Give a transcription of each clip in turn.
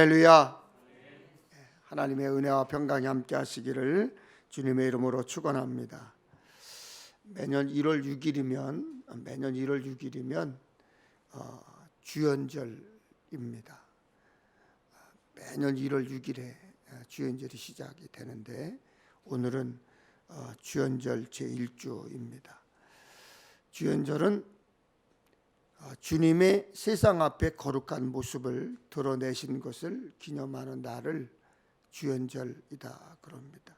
할렐루야. 하나님의 은혜와 평강이 함께 하시기를 주님의 이름으로 축원합니다. 매년 1월 6일이면 주연절입니다. 매년 1월 6일에 주연절이 시작이 되는데 오늘은 주연절 제1주입니다. 주연절은 주님의 세상 앞에 거룩한 모습을 드러내신 것을 기념하는 날을 주연절이다 그럽니다.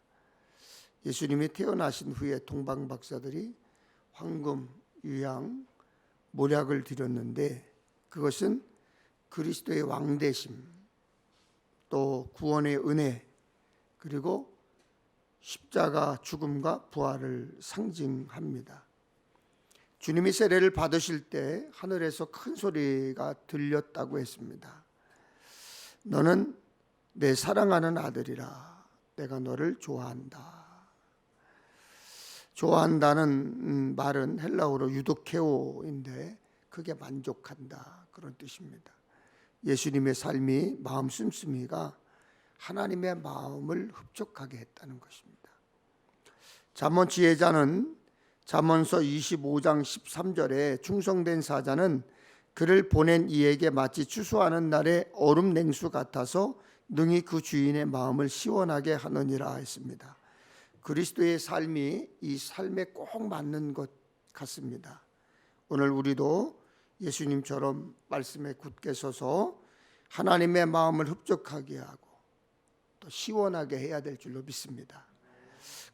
예수님이 태어나신 후에 동방박사들이 황금, 유향, 몰약을 드렸는데 그것은 그리스도의 왕되심, 또 구원의 은혜, 그리고 십자가 죽음과 부활을 상징합니다. 주님이 세례를 받으실 때 하늘에서 큰 소리가 들렸다고 했습니다. 너는 내 사랑하는 아들이라, 내가 너를 좋아한다. 좋아한다는 말은 헬라어로 유도케오인데 그게 만족한다 그런 뜻입니다. 예수님의 삶이 마음 씀씀이가 하나님의 마음을 흡족하게 했다는 것입니다. 잠언 지혜자는 잠언서 25장 13절에 충성된 사자는 그를 보낸 이에게 마치 추수하는 날의 얼음 냉수 같아서 능히 그 주인의 마음을 시원하게 하느니라 했습니다. 그리스도의 삶이 이 삶에 꼭 맞는 것 같습니다. 오늘 우리도 예수님처럼 말씀에 굳게 서서 하나님의 마음을 흡족하게 하고 또 시원하게 해야 될 줄로 믿습니다.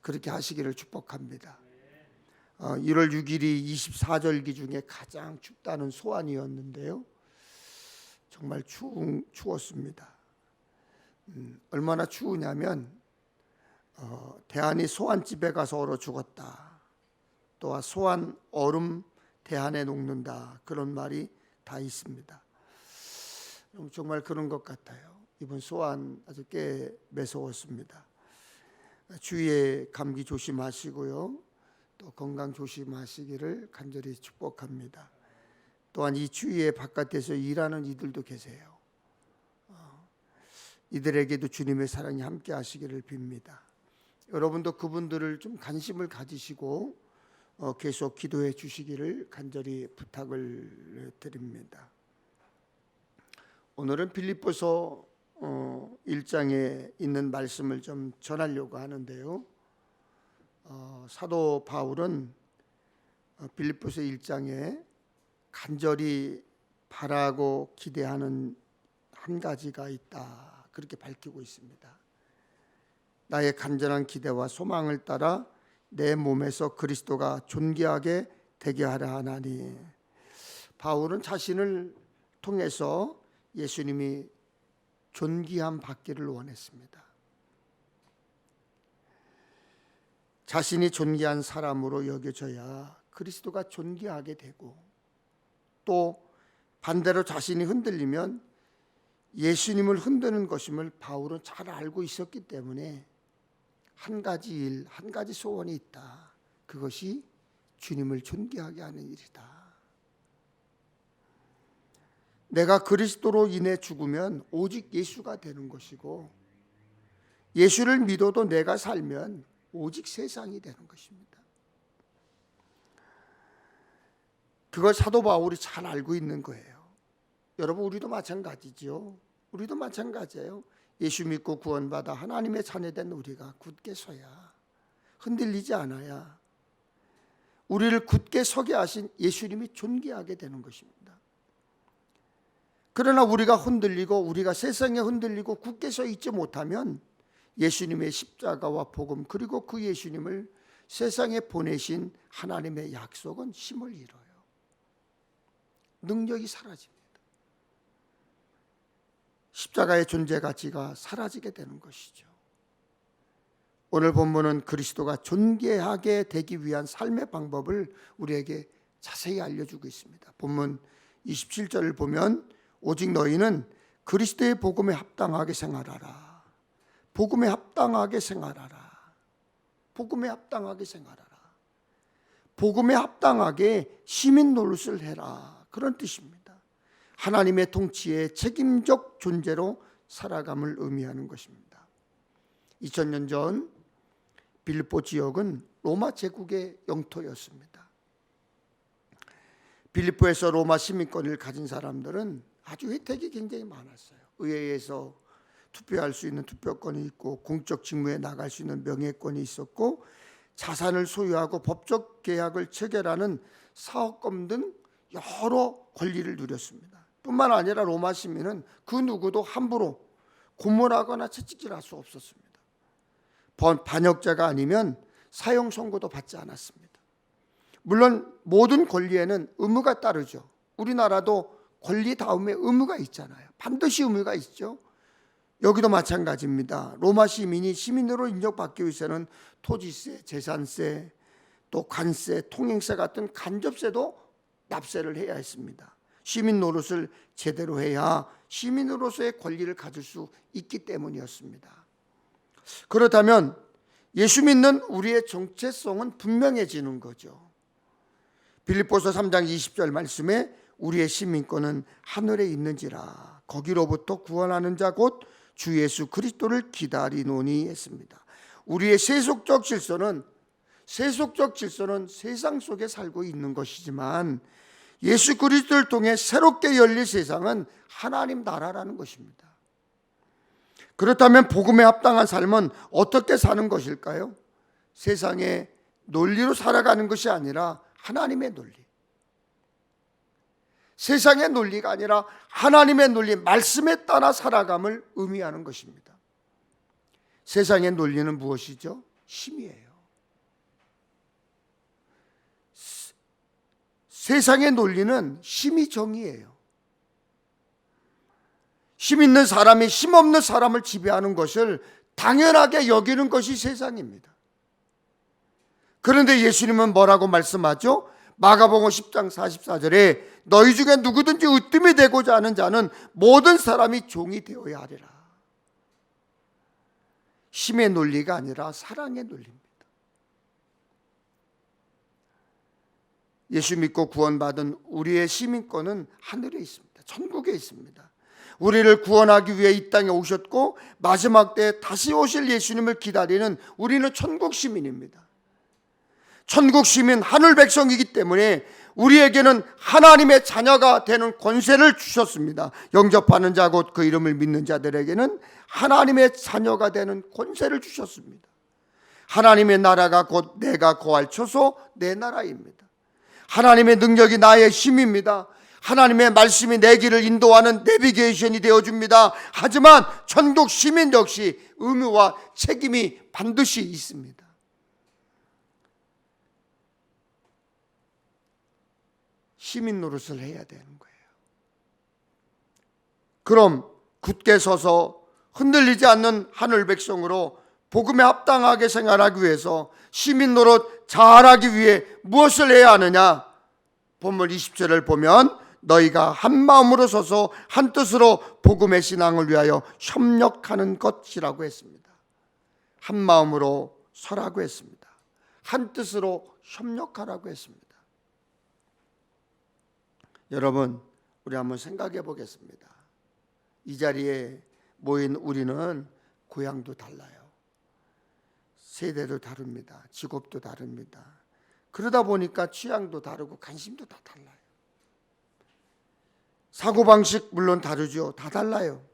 그렇게 하시기를 축복합니다. 1월 6일이 24절기 중에 가장 춥다는 소환이었는데요. 정말 추웠습니다. 얼마나 추우냐면 대한이 소환집에 가서 얼어 죽었다. 또 소환 얼음 대한에 녹는다. 그런 말이 다 있습니다. 정말 그런 것 같아요. 이번 소환 아주 꽤 매서웠습니다. 주위에 감기 조심하시고요. 또 건강 조심하시기를 간절히 축복합니다. 또한 이 추위에 바깥에서 일하는 이들도 계세요. 이들에게도 주님의 사랑이 함께 하시기를 빕니다. 여러분도 그분들을 좀 관심을 가지시고 계속 기도해 주시기를 간절히 부탁을 드립니다. 오늘은 빌립보서 1장에 있는 말씀을 좀 전하려고 하는데요. 사도 바울은 빌립보서 1장에 간절히 바라고 기대하는 한 가지가 있다 그렇게 밝히고 있습니다. 나의 간절한 기대와 소망을 따라 내 몸에서 그리스도가 존귀하게 되게 하려 하나니. 바울은 자신을 통해서 예수님이 존귀함 받기를 원했습니다. 자신이 존귀한 사람으로 여겨져야 그리스도가 존귀하게 되고, 또 반대로 자신이 흔들리면 예수님을 흔드는 것임을 바울은 잘 알고 있었기 때문에 한 가지 일, 한 가지 소원이 있다. 그것이 주님을 존귀하게 하는 일이다. 내가 그리스도로 인해 죽으면 오직 예수가 되는 것이고, 예수를 믿어도 내가 살면 오직 세상이 되는 것입니다. 그걸 사도 바울이 잘 알고 있는 거예요. 여러분, 우리도 마찬가지죠. 우리도 마찬가지예요. 예수 믿고 구원받아 하나님의 자녀된 우리가 굳게 서야, 흔들리지 않아야 우리를 굳게 서게 하신 예수님이 존귀하게 되는 것입니다. 그러나 우리가 흔들리고 우리가 세상에 흔들리고 굳게 서 있지 못하면 예수님의 십자가와 복음, 그리고 그 예수님을 세상에 보내신 하나님의 약속은 힘을 잃어요. 능력이 사라집니다. 십자가의 존재 가치가 사라지게 되는 것이죠. 오늘 본문은 그리스도가 존귀하게 되기 위한 삶의 방법을 우리에게 자세히 알려주고 있습니다. 본문 27절을 보면 오직 너희는 그리스도의 복음에 합당하게 생활하라. 복음에 합당하게 생활하라. 복음에 합당하게 생활하라. 복음에 합당하게 시민 노릇을 해라. 그런 뜻입니다. 하나님의 통치의 책임적 존재로 살아감을 의미하는 것입니다. 2000년 전 빌립보 지역은 로마 제국의 영토였습니다. 빌립보에서 로마 시민권을 가진 사람들은 아주 혜택이 굉장히 많았어요. 의회에서 투표할 수 있는 투표권이 있고, 공적 직무에 나갈 수 있는 명예권이 있었고, 자산을 소유하고 법적 계약을 체결하는 사업권 등 여러 권리를 누렸습니다. 뿐만 아니라 로마 시민은 그 누구도 함부로 고문하거나 채찍질할 수 없었습니다. 반역자가 아니면 사형 선고도 받지 않았습니다. 물론 모든 권리에는 의무가 따르죠. 우리나라도 권리 다음에 의무가 있잖아요. 반드시 의무가 있죠. 여기도 마찬가지입니다. 로마 시민이 시민으로 인정받기 위해서는 토지세, 재산세, 또 관세, 통행세 같은 간접세도 납세를 해야 했습니다. 시민 노릇을 제대로 해야 시민으로서의 권리를 가질 수 있기 때문이었습니다. 그렇다면 예수 믿는 우리의 정체성은 분명해지는 거죠. 빌립보서 3장 20절 말씀에 우리의 시민권은 하늘에 있는지라 거기로부터 구원하는 자 곧 주 예수 그리스도를 기다리노니 했습니다. 우리의 세속적 질서는 세상 속에 살고 있는 것이지만 예수 그리스도를 통해 새롭게 열릴 세상은 하나님 나라라는 것입니다. 그렇다면 복음에 합당한 삶은 어떻게 사는 것일까요? 세상의 논리로 살아가는 것이 아니라 하나님의 논리. 세상의 논리가 아니라 하나님의 논리, 말씀에 따라 살아감을 의미하는 것입니다. 세상의 논리는 무엇이죠? 힘이에요. 세상의 논리는 힘이 정의예요. 힘 있는 사람이 힘 없는 사람을 지배하는 것을 당연하게 여기는 것이 세상입니다. 그런데 예수님은 뭐라고 말씀하죠? 마가복음 10장 44절에 너희 중에 누구든지 으뜸이 되고자 하는 자는 모든 사람이 종이 되어야 하리라. 힘의 논리가 아니라 사랑의 논리입니다. 예수 믿고 구원받은 우리의 시민권은 하늘에 있습니다. 천국에 있습니다. 우리를 구원하기 위해 이 땅에 오셨고 마지막 때에 다시 오실 예수님을 기다리는 우리는 천국 시민입니다. 천국 시민, 하늘 백성이기 때문에 우리에게는 하나님의 자녀가 되는 권세를 주셨습니다. 영접하는 자 곧 그 이름을 믿는 자들에게는 하나님의 자녀가 되는 권세를 주셨습니다. 하나님의 나라가 곧 내가 거할 처소 내 나라입니다. 하나님의 능력이 나의 힘입니다. 하나님의 말씀이 내 길을 인도하는 내비게이션이 되어줍니다. 하지만 천국 시민 역시 의무와 책임이 반드시 있습니다. 시민 노릇을 해야 되는 거예요. 그럼 굳게 서서 흔들리지 않는 하늘 백성으로 복음에 합당하게 생활하기 위해서 시민 노릇 잘하기 위해 무엇을 해야 하느냐? 본문 20절을 보면 너희가 한 마음으로 서서 한 뜻으로 복음의 신앙을 위하여 협력하는 것이라고 했습니다. 한 마음으로 서라고 했습니다. 한 뜻으로 협력하라고 했습니다. 여러분, 우리 한번 생각해 보겠습니다. 이 자리에 모인 우리는 고향도 달라요. 세대도 다릅니다. 직업도 다릅니다. 그러다 보니까 취향도 다르고 관심도 다 달라요. 사고방식 물론 다르죠. 다 달라요.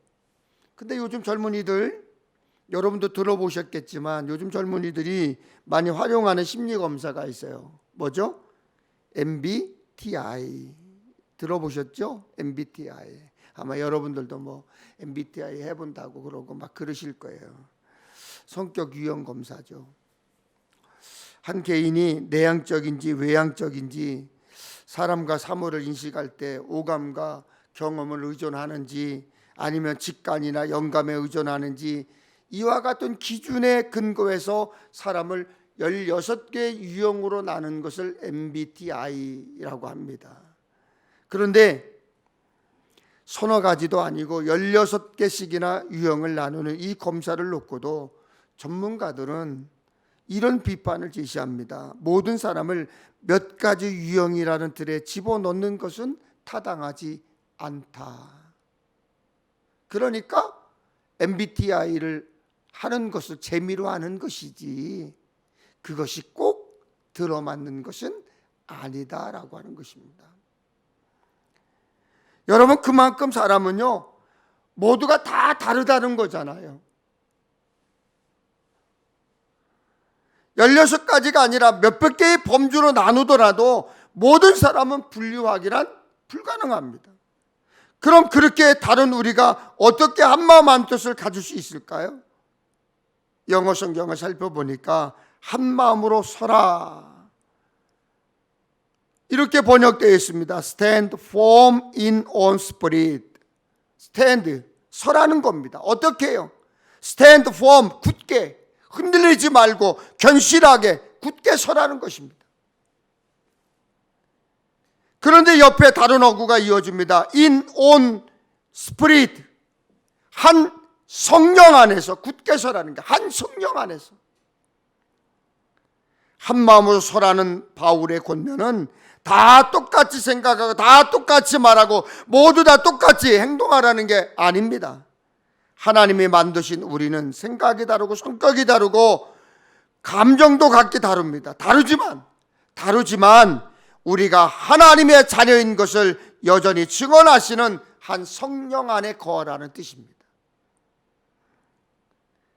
근데 요즘 젊은이들, 여러분도 들어보셨겠지만 요즘 젊은이들이 많이 활용하는 심리검사가 있어요. 뭐죠? MBTI. 들어보셨죠? MBTI. 아마 여러분들도 뭐 MBTI 해본다고 그러고 막 그러실 거예요. 성격 유형 검사죠. 한 개인이 내향적인지 외향적인지, 사람과 사물을 인식할 때 오감과 경험을 의존하는지 아니면 직관이나 영감에 의존하는지, 이와 같은 기준에 근거해서 사람을 16개 유형으로 나눈 것을 MBTI라고 합니다. 그런데 서너 가지도 아니고 16개씩이나 유형을 나누는 이 검사를 놓고도 전문가들은 이런 비판을 제시합니다. 모든 사람을 몇 가지 유형이라는 틀에 집어넣는 것은 타당하지 않다. 그러니까 MBTI를 하는 것을 재미로 하는 것이지 그것이 꼭 들어맞는 것은 아니다라고 하는 것입니다. 여러분, 그만큼 사람은요 모두가 다 다르다는 거잖아요. 16가지가 아니라 몇백 개의 범주로 나누더라도 모든 사람은 분류하기란 불가능합니다. 그럼 그렇게 다른 우리가 어떻게 한마음 한뜻을 가질 수 있을까요? 영어 성경을 살펴보니까 한마음으로 서라 이렇게 번역되어 있습니다. Stand firm in one spirit. Stand, 서라는 겁니다. 어떻게 해요? Stand firm, 굳게, 흔들리지 말고 견실하게 굳게 서라는 것입니다. 그런데 옆에 다른 어구가 이어집니다. In one spirit, 한 성령 안에서 굳게 서라는 게, 한 성령 안에서. 한 마음으로 서라는 바울의 권면은 다 똑같이 생각하고 다 똑같이 말하고 모두 다 똑같이 행동하라는 게 아닙니다. 하나님이 만드신 우리는 생각이 다르고 성격이 다르고 감정도 각기 다릅니다. 다르지만 우리가 하나님의 자녀인 것을 여전히 증언하시는 한 성령 안에 거하라는 뜻입니다.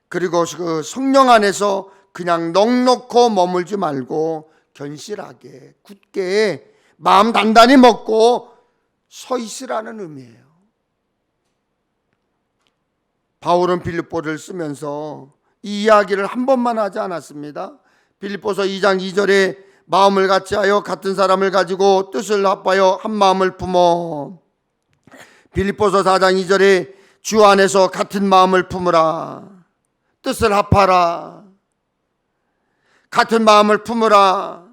그리고 그 성령 안에서 그냥 넉넉히 머물지 말고 견실하게 굳게 마음 단단히 먹고 서 있으라는 의미예요. 바울은 빌립보를 쓰면서 이 이야기를 한 번만 하지 않았습니다. 빌립보서 2장 2절에 마음을 같이하여 같은 사람을 가지고 뜻을 합하여 한 마음을 품어. 빌립보서 4장 2절에 주 안에서 같은 마음을 품으라. 뜻을 합하라. 같은 마음을 품으라.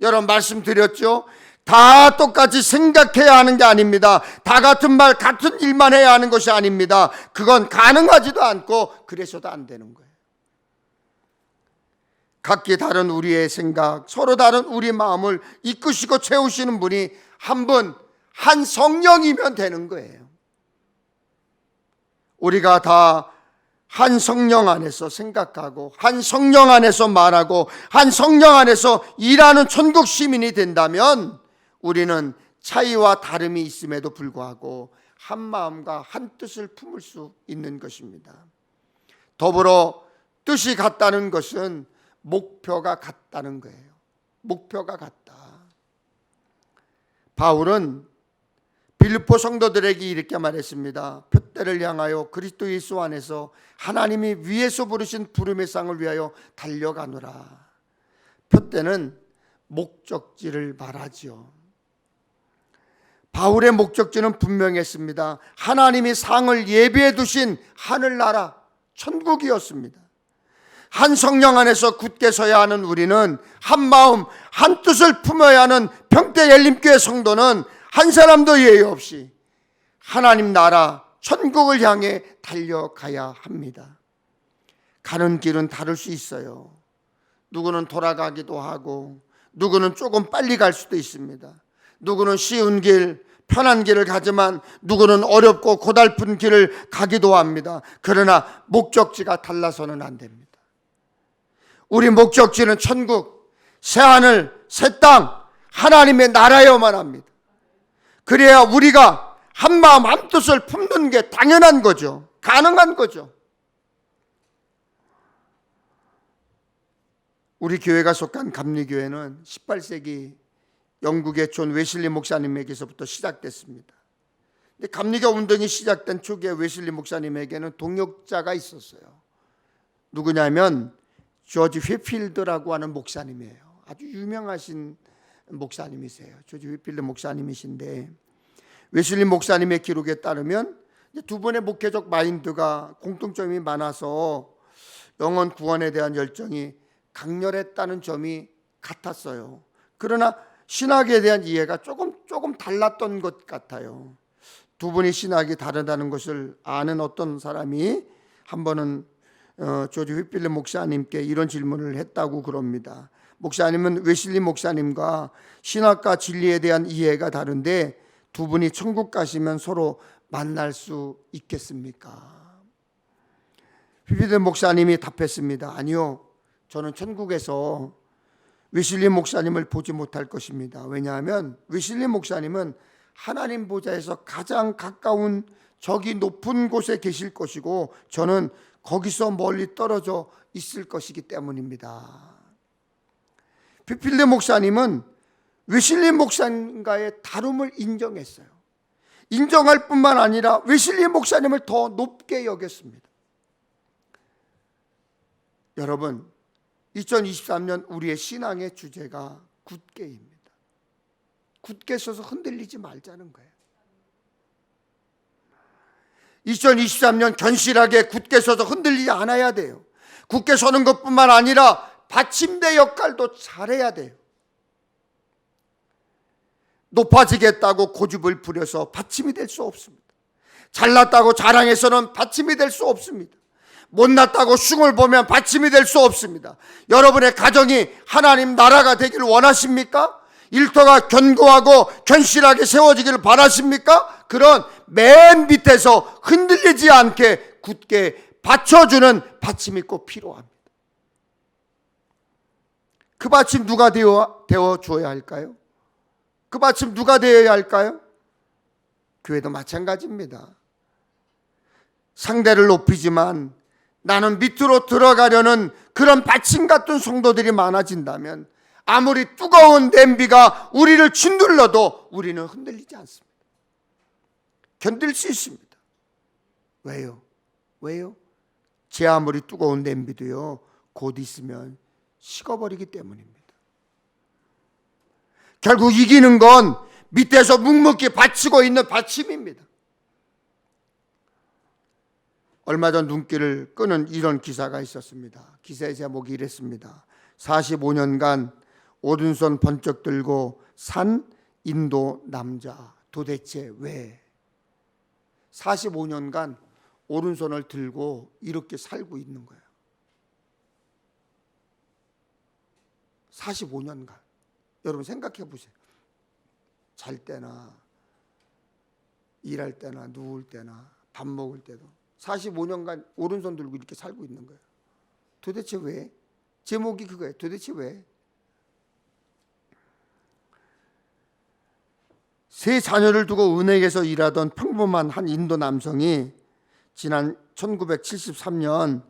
여러분 말씀드렸죠? 다 똑같이 생각해야 하는 게 아닙니다. 다 같은 말, 같은 일만 해야 하는 것이 아닙니다. 그건 가능하지도 않고 그래서도 안 되는 거예요. 각기 다른 우리의 생각, 서로 다른 우리 마음을 이끄시고 채우시는 분이 한 분, 한 성령이면 되는 거예요. 우리가 다 한 성령 안에서 생각하고 한 성령 안에서 말하고 한 성령 안에서 일하는 천국 시민이 된다면 우리는 차이와 다름이 있음에도 불구하고 한 마음과 한 뜻을 품을 수 있는 것입니다. 더불어 뜻이 같다는 것은 목표가 같다는 거예요. 목표가 같다. 바울은 빌립보 성도들에게 이렇게 말했습니다. 표대를 향하여 그리스도 예수 안에서 하나님이 위에서 부르신 부름의 상을 위하여 달려가노라. 표대는 목적지를 말하지요. 바울의 목적지는 분명했습니다. 하나님이 상을 예비해 두신 하늘나라 천국이었습니다. 한 성령 안에서 굳게 서야 하는 우리는 한 마음 한 뜻을 품어야 하는 평택 열림교회 성도는 한 사람도 예외 없이 하나님 나라 천국을 향해 달려가야 합니다. 가는 길은 다를 수 있어요. 누구는 돌아가기도 하고 누구는 조금 빨리 갈 수도 있습니다. 누구는 쉬운 길, 편한 길을 가지만 누구는 어렵고 고달픈 길을 가기도 합니다. 그러나 목적지가 달라서는 안 됩니다. 우리 목적지는 천국, 새하늘, 새 땅, 하나님의 나라여만 합니다. 그래야 우리가 한 마음 한 뜻을 품는 게 당연한 거죠. 가능한 거죠. 우리 교회가 속한 감리교회는 18세기 영국의 존 웨슬리 목사님에게서부터 시작됐습니다. 근데 감리교 운동이 시작된 초기에 웨슬리 목사님에게는 동역자가 있었어요. 누구냐면 조지 휘필드라고 하는 목사님이에요. 아주 유명하신 목사님이세요. 조지 휘필드 목사님이신데 웨슬리 목사님의 기록에 따르면 두 분의 목회적 마인드가 공통점이 많아서 영혼 구원에 대한 열정이 강렬했다는 점이 같았어요. 그러나 신학에 대한 이해가 조금 달랐던 것 같아요. 두 분이 신학이 다르다는 것을 아는 어떤 사람이 한 번은 조지 휘필드 목사님께 이런 질문을 했다고 그럽니다. 목사님은 웨슬리 목사님과 신학과 진리에 대한 이해가 다른데 두 분이 천국 가시면 서로 만날 수 있겠습니까? 피피드 목사님이 답했습니다. 아니요, 저는 천국에서 웨슬리 목사님을 보지 못할 것입니다. 왜냐하면 웨슬리 목사님은 하나님 보좌에서 가장 가까운 저기 높은 곳에 계실 것이고 저는 거기서 멀리 떨어져 있을 것이기 때문입니다. 피필드 목사님은 웨슬리 목사님과의 다름을 인정했어요. 인정할 뿐만 아니라 웨슬리 목사님을 더 높게 여겼습니다. 여러분, 2023년 우리의 신앙의 주제가 굳게입니다. 굳게 서서 흔들리지 말자는 거예요. 2023년 견실하게 굳게 서서 흔들리지 않아야 돼요. 굳게 서는 것뿐만 아니라 받침대 역할도 잘해야 돼요. 높아지겠다고 고집을 부려서 받침이 될 수 없습니다. 잘났다고 자랑해서는 받침이 될 수 없습니다. 못났다고 흉을 보면 받침이 될 수 없습니다. 여러분의 가정이 하나님 나라가 되기를 원하십니까? 일터가 견고하고 견실하게 세워지기를 바라십니까? 그런 맨 밑에서 흔들리지 않게 굳게 받쳐주는 받침이 꼭 필요합니다. 그 받침 누가 되어줘야 할까요? 그 받침 누가 되어야 할까요? 교회도 마찬가지입니다. 상대를 높이지만 나는 밑으로 들어가려는 그런 받침 같은 성도들이 많아진다면 아무리 뜨거운 냄비가 우리를 짓눌러도 우리는 흔들리지 않습니다. 견딜 수 있습니다. 왜요? 제 아무리 뜨거운 냄비도요, 곧 있으면 식어버리기 때문입니다. 결국 이기는 건 밑에서 묵묵히 받치고 있는 받침입니다. 얼마 전 눈길을 끄는 이런 기사가 있었습니다. 기사의 제목이 이랬습니다. 45년간 오른손 번쩍 들고 산 인도 남자, 도대체 왜? 45년간 오른손을 들고 이렇게 살고 있는 거예요. 45년간. 여러분 생각해 보세요. 잘 때나 일할 때나 누울 때나 밥 먹을 때도 45년간 오른손 들고 이렇게 살고 있는 거예요. 도대체 왜? 제목이 그거예요. 도대체 왜? 세 자녀를 두고 은행에서 일하던 평범한 한 인도 남성이 지난 1973년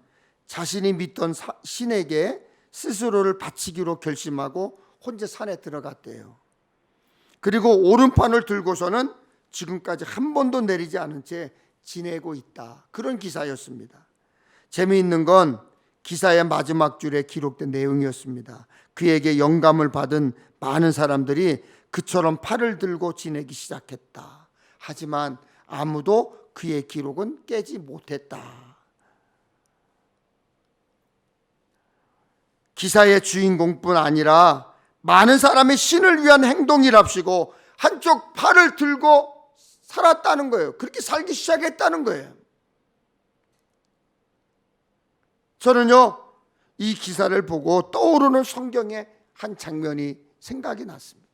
자신이 믿던 신에게 스스로를 바치기로 결심하고 혼자 산에 들어갔대요. 그리고 오른팔을 들고서는 지금까지 한 번도 내리지 않은 채 지내고 있다. 그런 기사였습니다. 재미있는 건 기사의 마지막 줄에 기록된 내용이었습니다. 그에게 영감을 받은 많은 사람들이 그처럼 팔을 들고 지내기 시작했다. 하지만 아무도 그의 기록은 깨지 못했다. 기사의 주인공뿐 아니라 많은 사람이 신을 위한 행동이랍시고 한쪽 팔을 들고 살았다는 거예요. 그렇게 살기 시작했다는 거예요. 저는요, 이 기사를 보고 떠오르는 성경의 한 장면이 생각이 났습니다.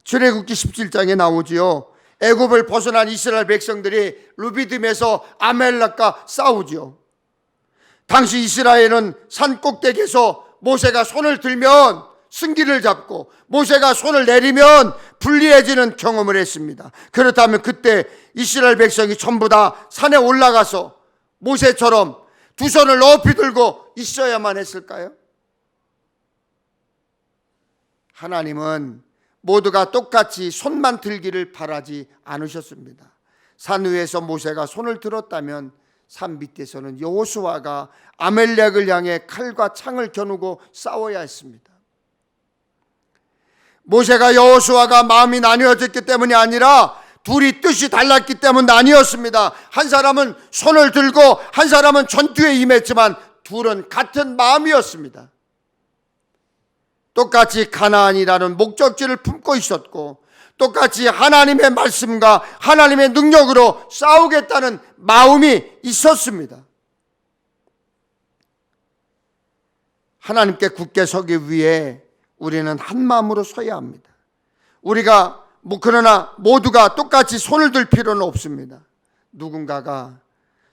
출애굽기 17장에 나오지요. 애굽을 벗어난 이스라엘 백성들이 루비딤에서 아멜렉과 싸우지요. 당시 이스라엘은 산 꼭대기에서 모세가 손을 들면 승기를 잡고 모세가 손을 내리면 불리해지는 경험을 했습니다. 그렇다면 그때 이스라엘 백성이 전부 다 산에 올라가서 모세처럼 두 손을 높이 들고 있어야만 했을까요? 하나님은 모두가 똑같이 손만 들기를 바라지 않으셨습니다. 산 위에서 모세가 손을 들었다면 산 밑에서는 여호수아가 아멜렉을 향해 칼과 창을 겨누고 싸워야 했습니다. 모세가 여호수아가 마음이 나뉘어졌기 때문이 아니라 둘이 뜻이 달랐기 때문 아니었습니다. 한 사람은 손을 들고 한 사람은 전투에 임했지만 둘은 같은 마음이었습니다. 똑같이 가나안이라는 목적지를 품고 있었고 똑같이 하나님의 말씀과 하나님의 능력으로 싸우겠다는 마음이 있었습니다. 하나님께 굳게 서기 위해 우리는 한 마음으로 서야 합니다. 우리가 그러나 모두가 똑같이 손을 들 필요는 없습니다. 누군가가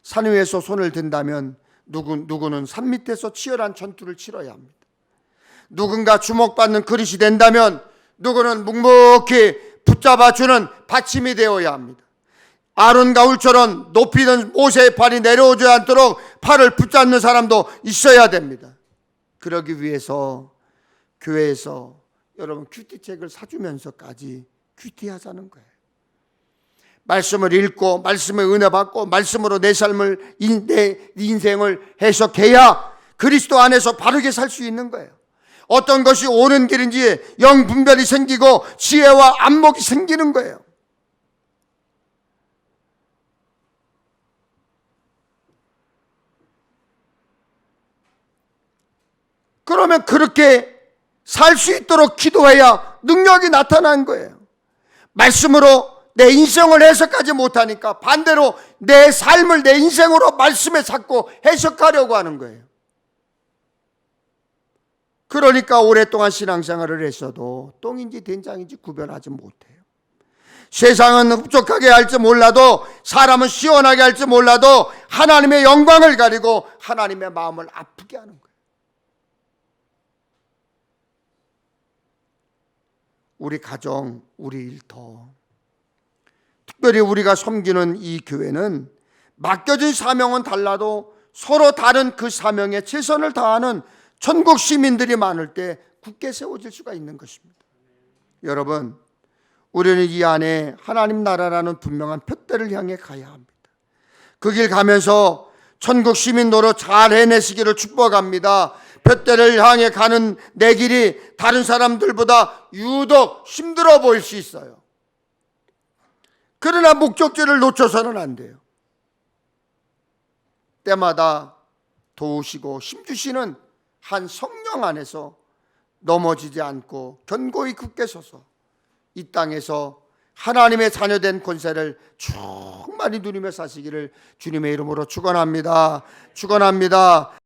산 위에서 손을 든다면 누구는 산 밑에서 치열한 전투를 치러야 합니다. 누군가 주목받는 그릇이 된다면 누구는 묵묵히 붙잡아주는 받침이 되어야 합니다. 아론과 울처럼 높이던 모세의 팔이 내려오지 않도록 팔을 붙잡는 사람도 있어야 됩니다. 그러기 위해서 교회에서 여러분 큐티책을 사주면서까지 큐티하자는 거예요. 말씀을 읽고 말씀의 은혜 받고 말씀으로 내 삶을 내 인생을 해석해야 그리스도 안에서 바르게 살 수 있는 거예요. 어떤 것이 옳은 길인지 영 분별이 생기고 지혜와 안목이 생기는 거예요. 그러면 그렇게 살 수 있도록 기도해야 능력이 나타난 거예요. 말씀으로 내 인생을 해석하지 못하니까 반대로 내 삶을 내 인생으로 말씀에 자꾸 해석하려고 하는 거예요. 그러니까 오랫동안 신앙생활을 했어도 똥인지 된장인지 구별하지 못해요. 세상은 흡족하게 할지 몰라도 사람은 시원하게 할지 몰라도 하나님의 영광을 가리고 하나님의 마음을 아프게 하는 거예요. 우리 가정, 우리 일터, 특별히 우리가 섬기는 이 교회는 맡겨진 사명은 달라도 서로 다른 그 사명에 최선을 다하는 천국 시민들이 많을 때 굳게 세워질 수가 있는 것입니다. 여러분, 우리는 이 안에 하나님 나라라는 분명한 표대를 향해 가야 합니다. 그 길 가면서 천국 시민 노릇 잘 해내시기를 축복합니다. 표대를 향해 가는 내 길이 다른 사람들보다 유독 힘들어 보일 수 있어요. 그러나 목적지를 놓쳐서는 안 돼요. 때마다 도우시고 힘주시는 한 성령 안에서 넘어지지 않고 견고히 굳게 서서 이 땅에서 하나님의 자녀된 권세를 충만히 누리며 사시기를 주님의 이름으로 축원합니다. 축원합니다.